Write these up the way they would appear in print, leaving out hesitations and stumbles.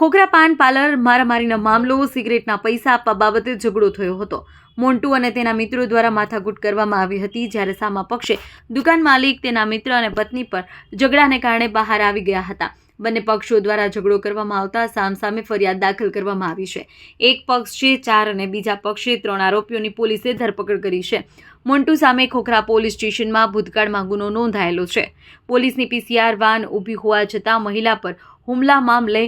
ખોખરા પાન parlour મારામારીનો મામલો સિગરેટના પૈસા આપવા બાબતે ઝઘડો થયો હતો। મોન્ટુ અને તેના મિત્રો દ્વારા માથાકૂટ કરવામાં આવી હતી, જ્યારે સામા પક્ષે દુકાન માલિક, તેના મિત્ર અને પત્ની પર ઝઘડાને કારણે બહાર આવી ગયા હતા। બંને પક્ષો દ્વારા ઝઘડો કરવામાં આવતા સામસામે ફરિયાદ દાખલ કરવામાં આવી છે। એક પક્ષે 4 અને બીજા પક્ષે 3 આરોપીઓની પોલીસે ધરપકડ કરી છે। મોન્ટુ સામે ખોખરા પોલીસ સ્ટેશનમાં ભૂતકાળમાં ગુનો નોંધાયેલો છે। પોલીસની પીસીઆર વાન ઊભી હોવા છતાં મહિલા પર હુમલા મામલે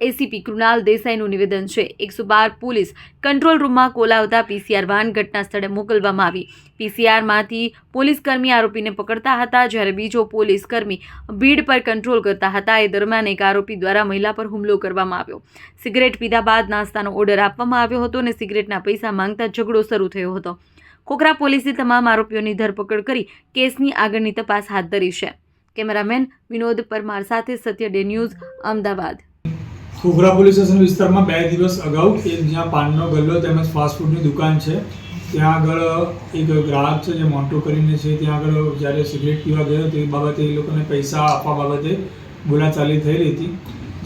એસીપી કૃણાલ દેસાઈનું નિવેદન છે। 112 પોલીસ કંટ્રોલ રૂમમાં કોલ આવતા પીસીઆર વાન ઘટના સ્થળે મોકલવામાં આવી। પીસીઆરમાંથી પોલીસકર્મી આરોપીને પકડતા હતા, જ્યારે બીજો પોલીસકર્મી ભીડ પર કંટ્રોલ કરતા હતા। એ દરમિયાન એક આરોપી દ્વારા મહિલા પર હુમલો કરવામાં આવ્યો। સિગરેટ પીધા બાદ નાસ્તાનો ઓર્ડર આપવામાં આવ્યો હતો અને સિગરેટના પૈસા માંગતા ઝઘડો શરૂ થયો હતો। ખોખરા પોલીસે તમામ આરોપીઓની ધરપકડ કરી કેસની આગળની તપાસ હાથ ધરી છે। કેમેરામેન વિનોદ પરમાર સાથે Satya Day News, Ahmedabad. Khokhra police station વિસ્તારમાં 2 દિવસ અગાઉ એક જ્યાં પાનનો ગલ્લો તેમજ ફાસ્ટ ફૂડની દુકાન છે ત્યાં આગળ એક ગ્રાહક છે જે મોન્ટુ કરીને છે, ત્યાં આગળ જ્યારે સિગરેટ પીવા ગયો તે બાબતે એ લોકોને પૈસા આપવા બાબતે બોલાચાલી થયેલી હતી,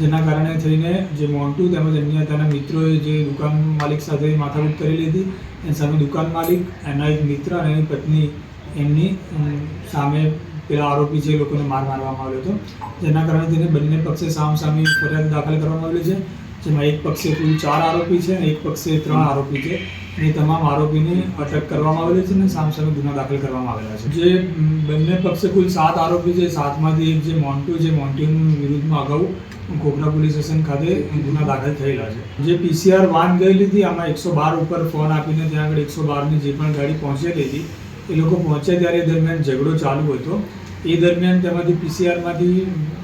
જેના કારણે થઈને જે મોન્ટુ તેમજ અન્ય તેના મિત્રોએ જે દુકાન માલિક સાથે માથાકૂટ કરેલી હતી, એની સામે દુકાન માલિક, એના એક મિત્ર અને એની પત્ની, એમની સામે પેલા આરોપી છે એ લોકોને મારવામાં આવ્યો હતો, જેના કારણે તેને બંને પક્ષે સામસામે ફરિયાદ દાખલ કરવામાં આવેલી છે, જેમાં એક પક્ષે કુલ 4 આરોપી છે અને એક પક્ષે 3 આરોપી છે અને તમામ આરોપીની અટક કરવામાં આવેલી છે અને સામસામે ગુના દાખલ કરવામાં આવેલા છે। જે બંને પક્ષે કુલ 7 આરોપી છે, 7માંથી એક જે મોન્ટુ છે, મોન્ટુની વિરુદ્ધમાં અગાઉ ખોખરા પોલીસ સ્ટેશન ખાતે ગુના દાખલ થયેલા છે। જે પીસીઆર વાન ગયેલી હતી, આમાં 112 ઉપર ફોન આપીને ત્યાં આગળ 112ની જે પણ ગાડી પહોંચેલી હતી એ લોકો પહોંચ્યા ત્યારે દરમિયાન ઝઘડો ચાલુ હતો। એ દરમિયાન તેમાંથી પીસીઆરમાંથી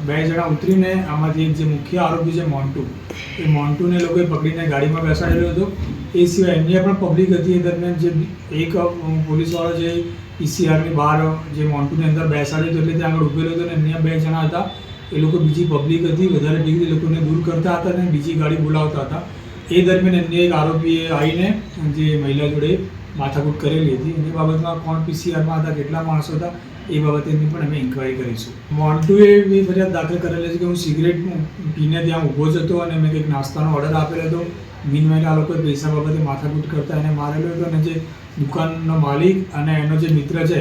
2 જણા ઉતરીને આમાંથી એક જે મુખ્ય આરોપી છે મોન્ટુ, એ મોન્ટુને લોકોએ પકડીને ગાડીમાં બેસાડેલો હતો। એ સિવાય અન્ય પણ પબ્લિક હતી। એ દરમિયાન જે એક પોલીસવાળો જે પીસીઆરની બહાર જે મોન્ટુને અંદર બેસાડ્યો હતો એટલે ત્યાં આગળ ઊભેલો હતો અને અન્ય 2 જણા હતા એ લોકો બીજી પબ્લિક હતી, વધારે ભીડ એ લોકોને દૂર કરતા હતા અને બીજી ગાડી બોલાવતા હતા। એ દરમિયાન અન્ય એક આરોપીએ આવીને જે મહિલા જોડે માથાકૂટ કરેલી હતી, એની બાબતમાં કોણ પીસીઆરમાં હતા, કેટલા માણસો હતા એ બાબતેની પણ અમે ઇન્ક્વાયરી કરીશું। મોન્ટુએ એવી ફરિયાદ દાખલ કરેલી છે કે હું સિગરેટ પીને ત્યાં ઊભો જ હતો અને મેં કંઈક નાસ્તાનો ઓર્ડર આપેલો હતો, મીનવાઇલ આ લોકોએ પૈસા બાબતે માથાકૂટ કરતા એને મારેલો હતો અને જે દુકાનનો માલિક અને એનો જે મિત્ર છે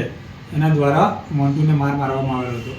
એના દ્વારા મોન્ટુને મારવામાં આવેલો હતો।